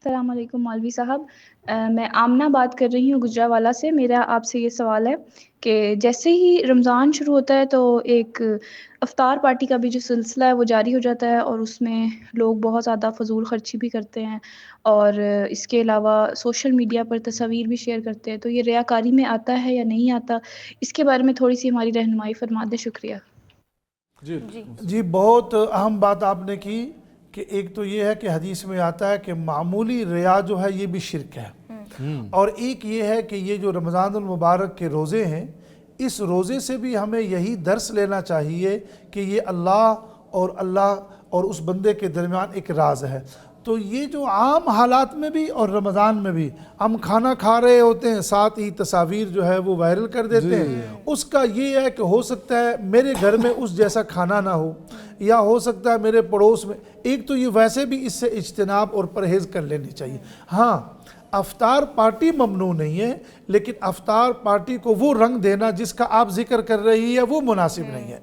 السلام علیکم مولوی صاحب، میں آمنہ بات کر رہی ہوں گجرانوالہ سے۔ میرا آپ سے یہ سوال ہے کہ جیسے ہی رمضان شروع ہوتا ہے تو ایک افطار پارٹی کا بھی جو سلسلہ ہے وہ جاری ہو جاتا ہے، اور اس میں لوگ بہت زیادہ فضول خرچی بھی کرتے ہیں، اور اس کے علاوہ سوشل میڈیا پر تصاویر بھی شیئر کرتے ہیں۔ تو یہ ریاکاری میں آتا ہے یا نہیں آتا؟ اس کے بارے میں تھوڑی سی ہماری رہنمائی فرما دیں، شکریہ۔ جی بہت اہم بات آپ نے کی کہ ایک تو یہ ہے کہ حدیث میں آتا ہے کہ معمولی ریا جو ہے یہ بھی شرک ہے، اور ایک یہ ہے کہ یہ جو رمضان المبارک کے روزے ہیں، اس روزے سے بھی ہمیں یہی درس لینا چاہیے کہ یہ اللہ اور اس بندے کے درمیان ایک راز ہے۔ تو یہ جو عام حالات میں بھی اور رمضان میں بھی ہم کھانا کھا رہے ہوتے ہیں، ساتھ ہی تصاویر جو ہے وہ وائرل کر دیتے ہیں، اس کا یہ ہے کہ ہو سکتا ہے میرے گھر میں اس جیسا کھانا نہ ہو، یا ہو سکتا ہے میرے پڑوس میں۔ ایک تو یہ ویسے بھی اس سے اجتناب اور پرہیز کر لینی چاہیے۔ ہاں، افطار پارٹی ممنوع نہیں ہے، لیکن افطار پارٹی کو وہ رنگ دینا جس کا آپ ذکر کر رہی ہے وہ مناسب نہیں ہے۔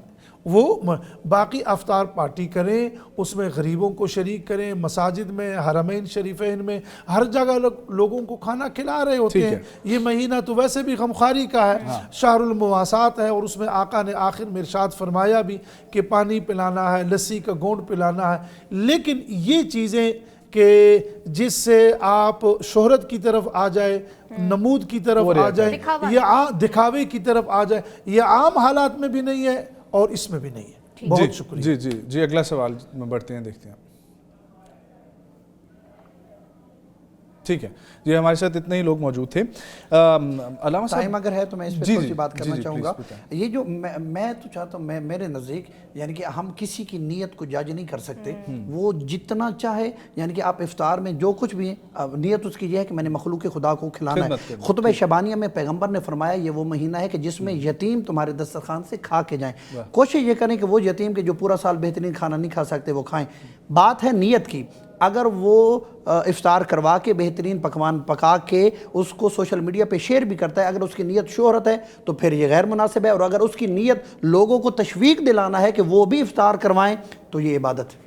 باقی افطار پارٹی کریں، اس میں غریبوں کو شریک کریں، مساجد میں، حرمین شریفین میں، ہر جگہ لوگوں کو کھانا کھلا رہے ہوتے ہیں۔ یہ مہینہ تو ویسے بھی غمخواری کا ہے، شہر المواسات ہے، اور اس میں آقا نے آخر میں ارشاد فرمایا بھی کہ پانی پلانا ہے، لسی کا گھونٹ پلانا ہے۔ لیکن یہ چیزیں کہ جس سے آپ شہرت کی طرف آ جائے، نمود کی طرف آ جائے، یا دکھاوے کی طرف آ جائے، یہ عام حالات میں بھی نہیں ہے اور اس میں بھی نہیں ہے۔ بہت شکریہ۔ جی اگلا سوال میں بڑھتے ہیں، دیکھتے ہیں۔ ٹھیک ہے جی، ہمارے ساتھ اتنے ہی لوگ موجود تھے۔ علامہ صاحب ٹائم اگر ہے تو میں اس پہ تھوڑی سی بات کرنا چاہوں گا۔ یہ جو میں تو چاہتا ہوں، میرے نزدیک یعنی کہ ہم کسی کی نیت کو جج نہیں کر سکتے، وہ جتنا چاہے، یعنی کہ آپ افطار میں جو کچھ بھی ہیں، نیت اس کی یہ ہے کہ میں نے مخلوق خدا کو کھلانا ہے۔ خطبہ شبانیہ میں پیغمبر نے فرمایا یہ وہ مہینہ ہے کہ جس میں یتیم تمہارے دسترخوان سے کھا کے جائیں۔ کوشش یہ کریں کہ وہ یتیم کے جو پورا سال بہترین کھانا نہیں کھا سکتے وہ کھائیں۔ بات ہے نیت کی، اگر وہ افطار کروا کے بہترین پکوان پکا کے اس کو سوشل میڈیا پہ شیئر بھی کرتا ہے، اگر اس کی نیت شہرت ہے تو پھر یہ غیر مناسب ہے، اور اگر اس کی نیت لوگوں کو تشویق دلانا ہے کہ وہ بھی افطار کروائیں تو یہ عبادت ہے۔